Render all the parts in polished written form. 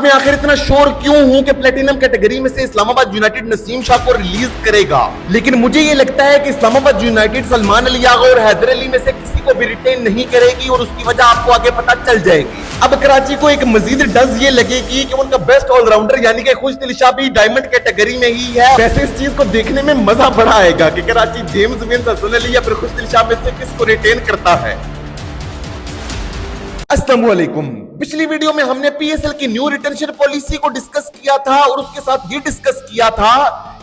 अब मैं आखिर इतना श्योर क्यों हूं कि प्लेटिनम कैटेगरी में से इस्लामाबाद यूनाइटेड नसीम शाह को रिलीज करेगा, लेकिन मुझे ये लगता है कि इस्लामाबाद यूनाइटेड सलमान अली आगा और हैदर अली में से किसी को भी रिटेन नहीं करेगी और उसकी वजह आपको आगे पता चल जाएगी। अब कराची को एक मजीद डज ये लगेगी कि उनका बेस्ट ऑलराउंडर यानी कि खुशदिल शाह भी डायमंड कैटेगरी में ही है। वैसे इस चीज को देखने में मजा बड़ा आएगा कि कराची जेम्स विंस हसन अली या फिर खुशदिल शाह में से किसको रिटेन करता है। अस्सलाम वालेकुम। पिछली वीडियो में हमने पीएसएल की न्यू रिटेंशन पॉलिसी को डिस्कस किया था और उसके साथ ये डिस्कस किया था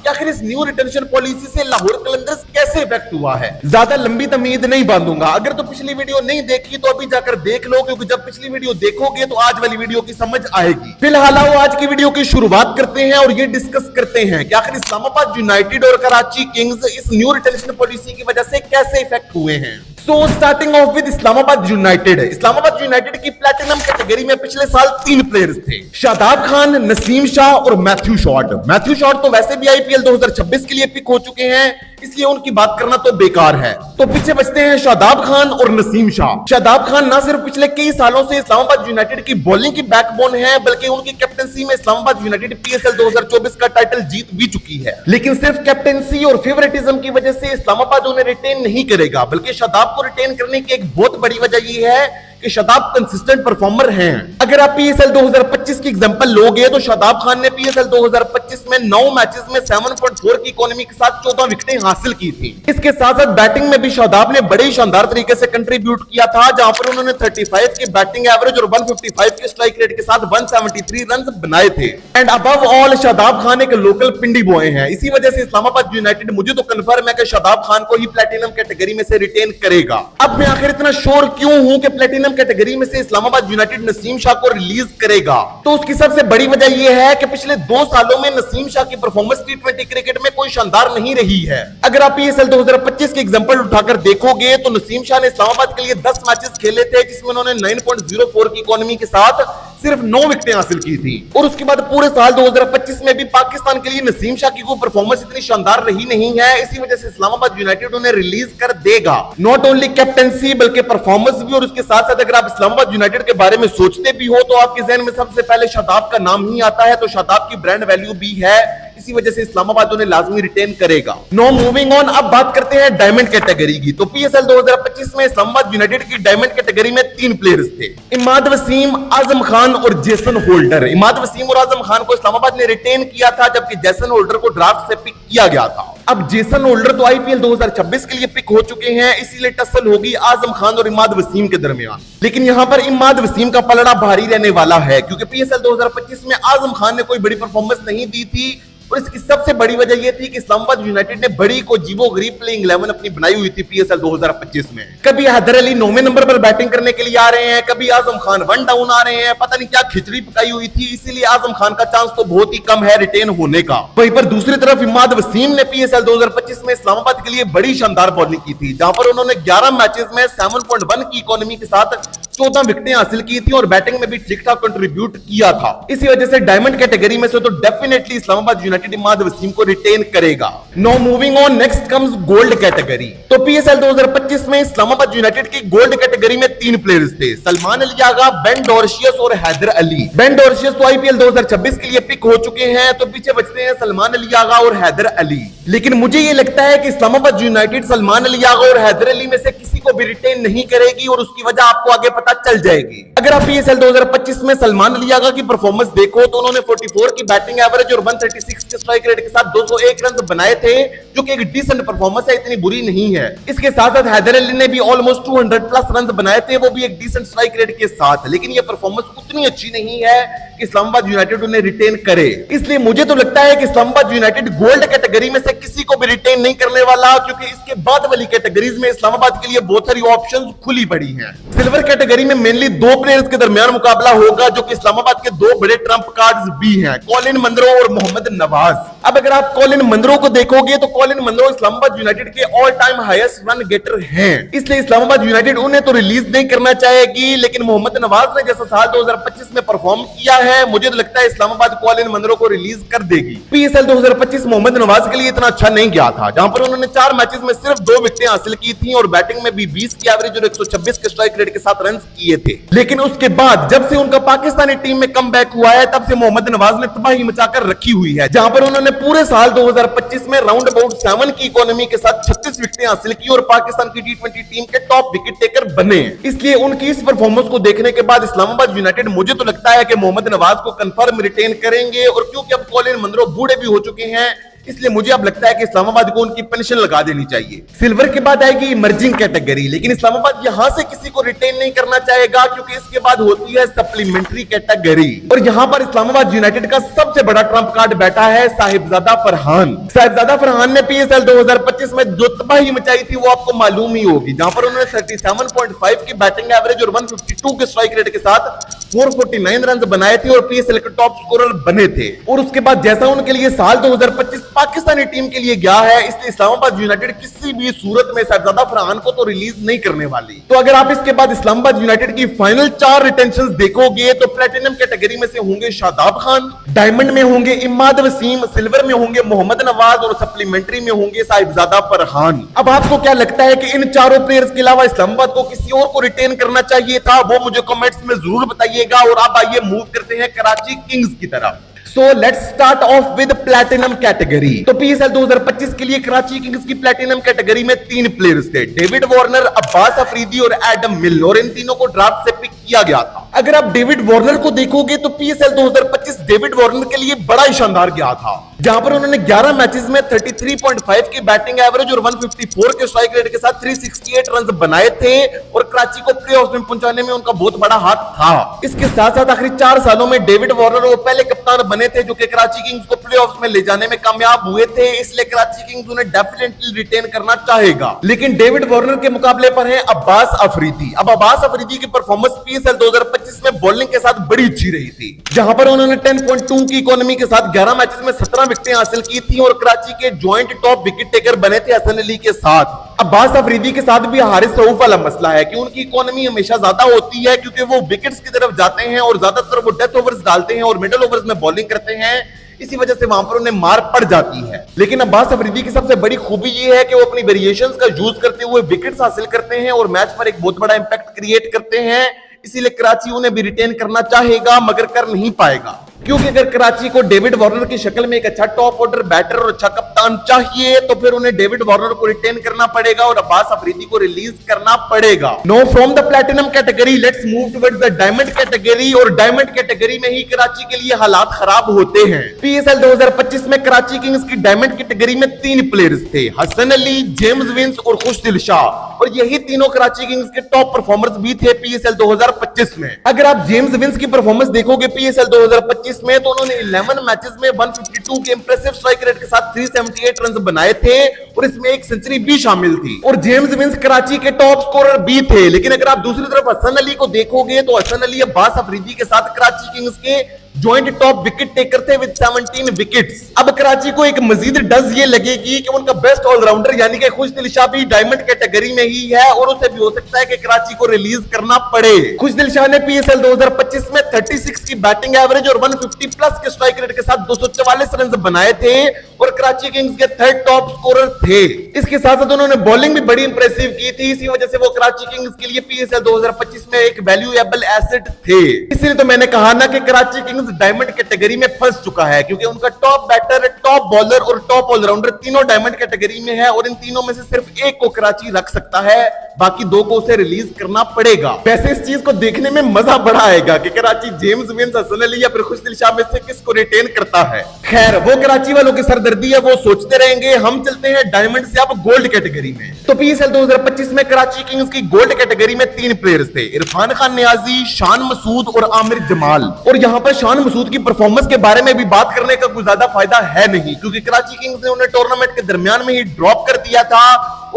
कि आखिर इस न्यू रिटेंशन पॉलिसी से लाहौर कलंदर्स कैसे इफेक्ट हुआ है। ज्यादा लंबी तमीद नहीं बांधूंगा, अगर तो पिछली वीडियो नहीं देखी तो अभी जाकर देख लो, क्योंकि जब पिछली वीडियो देखोगे तो आज वाली वीडियो की समझ आएगी। फिलहाल आओ आज की वीडियो की शुरुआत करते हैं और ये डिस्कस करते हैं कि आखिर इस्लामाबाद यूनाइटेड और कराची किंग्स इस न्यू रिटेंशन पॉलिसी की वजह से कैसे इफेक्ट हुए हैं। Starting of with Islamabad United. Islamabad United की प्लैटिनम कैटेगरी में पिछले साल 3 प्लेयर्स थे, शादाब खान, नसीम शाह और मैथ्यू शॉर्ट। मैथ्यू शॉर्ट तो वैसे भी आईपीएल 2026 के लिए पिक हो चुके हैं, इसलिए उनकी बात करना तो बेकार है। तो पीछे बचते हैं शादाब खान और नसीम शाह। शादाब खान ना सिर्फ पिछले कई सालों से इस्लामाबाद यूनाइटेड की बॉलिंग की बैकबोन है, बल्कि उनकी कैप्टनसी में इस्लामाबाद यूनाइटेड पीएसएल 2024 का टाइटल जीत भी चुकी है। लेकिन सिर्फ कैप्टनसी और फेवरेटिज्म की वजह से इस्लामाबाद उन्हें रिटेन नहीं करेगा, बल्कि शादाब को रिटेन करने की एक बहुत बड़ी वजह यह है कि शादाब कंसिस्टेंट परफॉर्मर हैं। अगर आप पीएसएल 2025 की एग्जांपल लोगे तो शादाब खान ने पीएसएल 2025 में 9 मैचेस में 7.4 की इकोनॉमी के साथ 14 विकेटें हासिल की थी। इसके साथ साथ बैटिंग में भी शादाब ने बड़े शानदार तरीके से कंट्रीब्यूट किया था, जहां पर उन्होंने 35 की बैटिंग एवरेज और 155 के स्ट्राइक रेट के साथ 173 रन बनाए थे। And above all Shadab Khan एक लोकल पिंडी बॉय हैं। इसी वजह से इस्लामाबाद यूनाइटेड मुझे तो कंफर्म है कि शादाब खान को ही प्लैटिनम कैटेगरी में से रिटेन करेगा। अब मैं आखिर इतना श्योर क्यों हूं कि प्लैटिनम कैटेगरी में से इस्लामाबाद यूनाइटेड नसीम शाह को रिलीज करेगा, तो उसकी सबसे बड़ी वजह यह है कि पिछले 2 सालों में नसीम शाह की परफॉर्मेंस T20 क्रिकेट में कोई शानदार नहीं रही है। अगर आप पीएसएल 2025 की एग्जांपल उठाकर देखोगे तो नसीम शाह ने इस्लामाबाद के लिए 10 मैचेस खेले थे, जिसमें उन्होंने 9.04 की इकोनॉमी के साथ सिर्फ 9 विकेटें हासिल की थी। और उसके बाद पूरे साल 2025 में भी पाकिस्तान के लिए नसीम शाह की कोई परफॉर्मेंस इतनी शानदार रही नहीं है। इसी वजह से इस्लामाबाद यूनाइटेड उन्हें रिलीज कर देगा। नॉट ओनली कैप्टनसी बल्कि परफॉर्मेंस भी। और उसके साथ साथ अगर आप इस्लामाबाद यूनाइटेड के बारे में सोचते भी हो तो आपके जहन में सबसे पहले शादाब का नाम ही आता है, तो शादाब की ब्रांड वैल्यू भी है, इसी वजह से इस्लामाबाद उन्हें लाजमी रिटेन करेगा। नो मूविंग ऑन, अब बात करते हैं डायमंड कैटेगरी की। तो पीएसएल 2025 में इस्लामाबाद यूनाइटेड की डायमंड कैटेगरी में 3 प्लेयर्स थे, इमाद वसीम, आजम खान और जेसन होल्डर। इमाद वसीम और आजम खान को इस्लामाबाद ने रिटेन किया था, जबकि जेसन होल्डर को ड्राफ्ट से पिक किया गया था। अब जेसन होल्डर तो आईपीएल 2026 के लिए पिक हो चुके हैं, इसीलिए टसल होगी आजम खान और इमाद वसीम के दरमियान। लेकिन यहां पर इमाद वसीम का पलड़ा भारी रहने वाला है, क्योंकि पीएसएल 2025 में आजम खान ने कोई बड़ी परफॉर्मेंस नहीं दी थी। और इसकी सबसे बड़ी वजह यह थी कि इस्लामाबाद यूनाइटेड ने बड़ी को जीवो गरीब प्लेइंग 11 अपनी बनाई हुई थी पीएसएल 2025 में। कभी हैदर अली 9वें नंबर पर बैटिंग करने के लिए आ रहे हैं, कभी आजम खान 1 डाउन आ रहे हैं, पता नहीं क्या खिचड़ी पकाई हुई थी। इसीलिए आजम खान का चांस तो बहुत ही कम है रिटेन होने का। वहीं पर दूसरी तरफ इमाद वसीम ने पीएसएल 2025 में इस्लामाबाद के लिए बड़ी शानदार बॉलिंग की थी, जहां पर उन्होंने 11 मैचेस में 7.1 की इकोनॉमी के साथ 14 विकेटें हासिल की थी और बैटिंग में भी ठीक ठाक कंट्रीब्यूट किया था। इसी वजह से डायमंड कैटेगरी में से तो डेफिनेटली इस्लामाबाद यूनाइटेड इमाद वसीम को रिटेन करेगा। No moving on, next comes gold category. तो पीएसएल 2025 में इस्लामाबाद यूनाइटेड की गोल्ड कैटेगरी में 3 प्लेयर्स थे, सलमान अली आगा, बेन डॉर्शियस और हैदर अली। बेन डॉर्शियस तो आईपीएल 2026 के लिए पिक हो चुके हैं, तो पीछे बचते हैं सलमान अली आगा और हैदर अली। लेकिन मुझे यह लगता है कि इस्लामाबाद यूनाइटेड सलमान अली आगा और हैदर अली में से किसी को भी रिटेन नहीं करेगी और उसकी वजह आपको आगे पता चल जाएगी। अगर आप पीएसएल 2025 में सलमान अली आगा की परफॉर्मेंस देखो तो उन्होंने 44 की बैटिंग एवरेज और 136 के स्ट्राइक रेट के साथ 201 रन बनाए थे, जो कि एक डिसेंट परफॉर्मेंस है, इतनी बुरी नहीं है। इसके साथ साथ हैदर अली ने भी ऑलमोस्ट 200 प्लस रन बनाए थे, वो भी एक डिसेंट स्ट्राइक रेट के साथ। लेकिन ये परफॉर्मेंस उतनी अच्छी नहीं है कि इस्लामाबाद यूनाइटेड उन्हें रिटेन करे। इसलिए मुझे तो लगता है कि इस्लामाबाद यूनाइटेड गोल्ड कैटेगरी में से किसी को भी रिटेन नहीं करने वाला, क्योंकि इसके बाद वाली कैटेगरीज में इस्लामाबाद के लिए बहुत सारी ऑप्शंस खुली पड़ी हैं। सिल्वर कैटेगरी में मेनली 2 प्लेयर्स के दरमियान मुकाबला होगा, जो कि इस्लामाबाद के 2 बड़े ट्रम्प कार्ड्स भी हैं, कॉलिन मंदरो और मोहम्मद नवाज। अब अगर आप कॉलिन मंदरो को देखोगे तो कॉलिन मंदरो इस्लामाबाद यूनाइटेड के all time highest run getter हैं, इसलिए इस्लामाबाद यूनाइटेड उन्हें तो रिलीज नहीं करना चाहेगी, लेकिन मोहम्मद नवाज ने जैसा साल 2025 में परफॉर्म किया है, मुझे तो लगता है इस्लामाबाद कॉलिन मंदरो को रिलीज कर देगी। पीएसएल 2025 मोहम्मद नवाज के लिए इतना अच्छा नहीं गया था, जहां पर उन्होंने 4 मैचेस में सिर्फ 2 विकेटें हासिल की थी और बैटिंग में भी 20 की एवरेज और 126 के स्ट्राइक रेट के साथ रन किए थे। लेकिन उसके बाद जब से उनका पाकिस्तानी टीम में कम बैक हुआ है, तब से मोहम्मद नवाज ने तबाही मचाकर रखी हुई है, जहां पर उन्होंने पूरे साल 2025 में राउंड अबाउट 7 की इकोनॉमी के साथ 36 विकेटें हासिल की और पाकिस्तान की टी20 टीम के टॉप विकेट टेकर बने। इसलिए उनकी इस परफॉर्मेंस को देखने के बाद इस्लामाबाद यूनाइटेड मुझे तो लगता है कि मोहम्मद नवाज को कंफर्म रिटेन करेंगे, और क्योंकि अब कॉलिन मंदरो बूढ़े भी हो चुके हैं, इसलिए मुझे अब लगता है कि इस्लामाबाद को उनकी पेंशन लगा देनी चाहिए। सिल्वर के बाद आएगी इमर्जिंग कैटेगरी, लेकिन इस्लामाबाद यहां से किसी को रिटेन नहीं करना चाहेगा, क्योंकि इसके बाद होती है सप्लीमेंट्री कैटेगरी, और यहां पर इस्लामाबाद यूनाइटेड का सबसे बड़ा ट्रम्प कार्ड बैठा है साहिबजादा फरहान। साहिबजादा फरहान ने पीएसएल 2025 में जो तबाही मचाई थी वो आपको मालूम ही होगी, जहां पर उन्होंने 37.5 की बैटिंग एवरेज और 152 के स्ट्राइक रेट के साथ 449 रन बनाए थे और पीएसएल के टॉप स्कोरर बने थे। और उसके बाद जैसा उनके लिए साल 2025 पाकिस्तानी टीम के लिए गया है, इसलिए इस्लामाबाद यूनाइटेड किसी भी सूरत में साहिबजादा फरहान को तो रिलीज नहीं करने वाली। तो अगर आप इसके बाद इस्लामाबाद यूनाइटेड की फाइनल 4 रिटेंशंस देखोगे तो प्लेटिनम कैटेगरी में से होंगे शादाब खान, डायमंड में होंगे इमाद वसीम, सिल्वर में होंगे मोहम्मद नवाज और सप्लीमेंट्री में होंगे साहिबजादा फरहान। अब आपको क्या लगता है कि इन चारों प्लेयर्स के अलावा इस्लामाबाद को किसी और को रिटेन करना चाहिए था? वो मुझे कमेंट्स में जरूर बताइएगा। और आप आइए मूव करते हैं कराची किंग्स की तरफ। So let's start off with platinum category। तो पीएसएल 2025 के लिए कराची किंग्स की प्लेटिनम कैटेगरी में 3 प्लेयर्स थे, डेविड वार्नर, अब्बास अफरीदी और एडम मिल, और इन तीनों को ड्राफ्ट से पिक किया गया था। अगर आप डेविड वार्नर को देखोगे तो पीएसएल 2025 डेविड वार्नर के लिए बड़ा ही शानदार गया था, जहां पर उन्होंने 11 मैचेस में 33.5 की बैटिंग एवरेज और 154 के स्ट्राइक रेट के साथ 368 रन बनाए थे, और कराची को प्लेऑफ्स में पहुंचाने में उनका बहुत बड़ा हाथ था। इसके साथ साथ आखिरी 4 सालों में डेविड वार्नर वो पहले कप्तान बने थे जो कि कराची किंग्स को प्लेऑफ्स में ले जाने में कामयाब हुए थे, इसलिए कराची किंग्स उन्हें डेफिनेटली रिटेन करना चाहेगा। लेकिन डेविड वार्नर के मुकाबले पर है अब्बास अफरीदी। अब अब्बास अफरीदी की परफॉर्मेंस पीएसएल 2025 में बॉलिंग के साथ बड़ी अच्छी रही थी, जहां पर उन्होंने 10.2 की इकोनॉमी के साथ 11 मैचेस में 17 विकेटें हासिल की थी और कराची के जॉइंट टॉप विकेट टेकर बने थे हसन अली के साथ। अब्बास अफरीदी के साथ भी हारिस रऊफ वाला मसला है कि उनकी इकोनॉमी हमेशा ज्यादा होती है, क्योंकि वो विकेट्स की तरफ जाते हैं और ज्यादातर वो डेथ ओवर्स डालते हैं और मिडिल ओवर्स में बॉलिंग करते हैं, इसी वजह से वहां पर उन्हें मार पड़ जाती है। लेकिन अब्बास अफरीदी की सबसे बड़ी खूबी ये है कि वो अपनी वेरिएशंस का यूज करते हुए विकेट्स हासिल करते हैं और मैच पर एक बहुत बड़ा इंपैक्ट क्रिएट करते हैं, इसीलिए कराची उन्हें भी रिटेन करना चाहेगा मगर कर नहीं पाएगा, क्योंकि अगर कराची को डेविड वार्नर की शक्ल में एक अच्छा टॉप ऑर्डर बैटर और अच्छा कप्तान चाहिए तो फिर उन्हें डेविड वार्नर को रिटेन करना पड़ेगा और अब्बास अफरीदी को रिलीज करना पड़ेगा। Know from the platinum category let's move towards the diamond category, और डायमंड कैटेगरी में ही कराची के लिए हालात खराब होते हैं। पीएसएल 2025 में कराची किंग्स की डायमंड कैटेगरी में 3 प्लेयर्स थे, हसन अली, जेम्स विंस और खुशदिल शाह, और यही तीनों कराची किंग्स के टॉप परफॉर्मर्स भी थे पीएसएल 2025 में। अगर आप जेम्स विंस की परफॉर्मेंस देखोगे पीएसएल 2025 में तो उन्होंने 11 मैचेस में 152 के इंप्रेसिव स्ट्राइक रेट के साथ 378 रन बनाए थे और इसमें एक सेंचुरी भी शामिल थी, और जेम्स विंस कराची के टॉप स्कोरर भी थे। लेकिन अगर आप दूसरी तरफ हसन अली को देखोगे तो हसन अली अब्बास अफरीदी के साथ कराची किंग्स के जॉइंट टॉप विकेट टेकर थे विद 17 विकेट्स। अब कराची को एक मजीद डज ये लगेगी कि उनका बेस्ट ऑलराउंडर यानी कि खुशदिल शाह भी डायमंड कैटेगरी में ही है और उसे भी हो सकता है कि कराची को रिलीज करना पड़े। खुशदिल शाह ने पीएसएल 2025 में 36 की बैटिंग एवरेज और 150 प्लस के स्ट्राइक रेट के साथ 244 रन बनाए थे और कराची किंग्स के थर्ड टॉप स्कोरर थे। इसके साथ साथ उन्होंने बॉलिंग भी बड़ी इंप्रेसिव की थी, इसी वजह से वो कराची किंग्स के लिए पीएसएल 2025 में एक वैल्यूएबल एसेट थे। इसलिए तो मैंने कहा ना कि कराची किंग्स डायमंड कैटेगरी में फंस चुका है, क्योंकि उनका टॉप बैटर, टॉप बॉलर और टॉप ऑलराउंडर तीनों डायमंड कैटेगरी में है और इन तीनों में से सिर्फ एक को कराची रख सकता है, बाकी 2 को उसे रिलीज करना पड़ेगा। वैसे इस चीज को देखने में मजा बड़ा आएगा कि कराची जेम्स विंस, हसन अली या फिर खुशदिल शाह में से किसको रिटेन करता है। खैर वो कराची वालों की सरदर्दी है, वो सोचते रहेंगे। हम चलते हैं डायमंड से अब गोल्ड कैटेगरी में। तो पीएसएल 2025 में कराची किंग्स की गोल्ड कैटेगरी में 3 प्लेयर्स थे, इरफान खान नियाजी, शान मसूद और आमिर जमाल। और यहां पर शान मसूद की परफॉर्मेंस के बारे में भी बात करने का कोई ज्यादा फायदा है नहीं, क्योंकि कराची किंग्स ने उन्हें टूर्नामेंट के दरमियान में ही ड्रॉप कर दिया था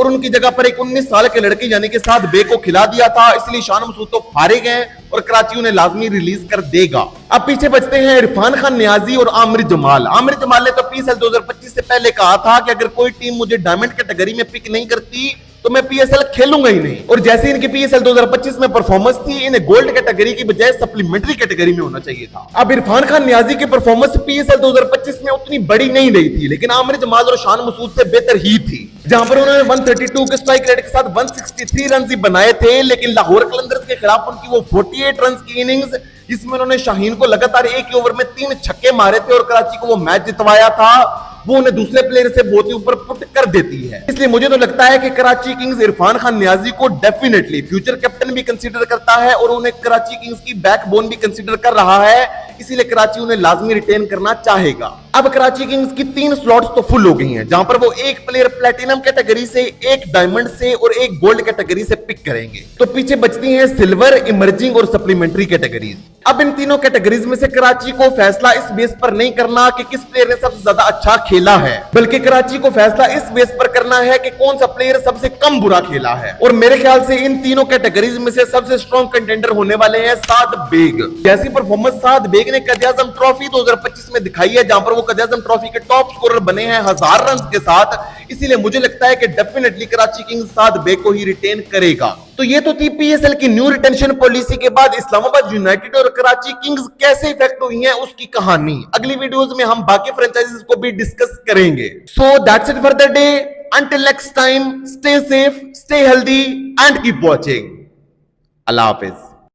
और उनकी जगह पर एक 19 साल के लड़के यानी कि साद बे को खिला दिया था, इसलिए शान मसूद तो फारिग हैं और कराची उन्हें लाजमी रिलीज कर देगा। अब पीछे बचते हैं इरफान खान नियाजी और आमिर जमाल। आमिर जमाल ने तो पीएसएल 2025 से पहले कहा था कि अगर कोई टीम मुझे डायमंड कैटेगरी में पिक नहीं करती तो मैं पीएसएल खेलूंगा ही नहीं। और जैसे इनकी पीएसएल 2025 में परफॉर्मेंस थी, इन्हें गोल्ड कैटेगरी की बजाय सप्लीमेंट्री कैटेगरी में होना चाहिए था। अब इरफान खान नियाजी की परफॉर्मेंस पीएसएल 2025 में उतनी बड़ी नहीं रही थी, लेकिन आमिर जमाल और शान मसूद से बेहतर ही थी, जहां पर उन्होंने 132 के स्ट्राइक रेट के साथ 163 रन ही बनाए थे। लेकिन लाहौर कलंदर्स के खिलाफ उनकी वो 48 रन की इनिंग्स, जिसमें उन्होंने शाहीन को लगातार एक ही ओवर में 3 छक्के मारे थे और कराची को वो मैच जितवाया था, वो उन्हें दूसरे प्लेयर से बहुत ही ऊपर पुट कर देती है। इसलिए मुझे तो लगता है कि कराची किंग्स इरफान खान नियाजी को डेफिनेटली फ्यूचर कैप्टन भी कंसीडर करता है और उन्हें कराची किंग्स की बैकबोन भी कंसीडर कर रहा है, इसीलिए कराची उन्हें लाजमी रिटेन करना चाहेगा। अब कराची किंग्स की 3 स्लॉट्स तो फुल हो गई हैं, जहां पर वो एक प्लेयर प्लेटिनम कैटेगरी से, एक डायमंड से और एक गोल्ड कैटेगरी से पिक करेंगे। तो पीछे बचती हैं सिल्वर, इमर्जिंग और सप्लीमेंट्री कैटेगरीज। अब इन तीनों कैटेगरीज में से कराची को फैसला इस बेस पर नहीं करना कि किस प्लेयर ने सबसे ज्यादा अच्छा खेला है, बल्कि कराची को फैसला इस बेस पर करना है कि कौन सा प्लेयर सबसे कम बुरा खेला है। और मेरे ख्याल से इन तीनों कैटेगरीज में से सबसे स्ट्रॉन्ग कंटेंडर होने वाले हैं साद बेग। जैसी परफॉर्मेंस साद बेग ने कद-ए-आज़म ट्रॉफी 2025 में दिखाई है, जहां पर वो कद-ए-आज़म ट्रॉफी के टॉप स्कोरर बने हैं 1000 रन के साथ, इसीलिए मुझे लगता है कि डेफिनेटली कराची किंग्स साद बेग को ही रिटेन करेगा। तो ये तो थी पीएसएल की न्यू रिटेंशन पॉलिसी के बाद इस्लामाबाद यूनाइटेड और कराची किंग्स कैसे इफेक्ट हुई है उसकी कहानी। अगली वीडियोस में हम बाकी फ्रेंचाइजीज को भी डिस्कस करेंगे। So that's it for the day. Until next time, stay safe, stay healthy and keep watching. Allah Hafiz.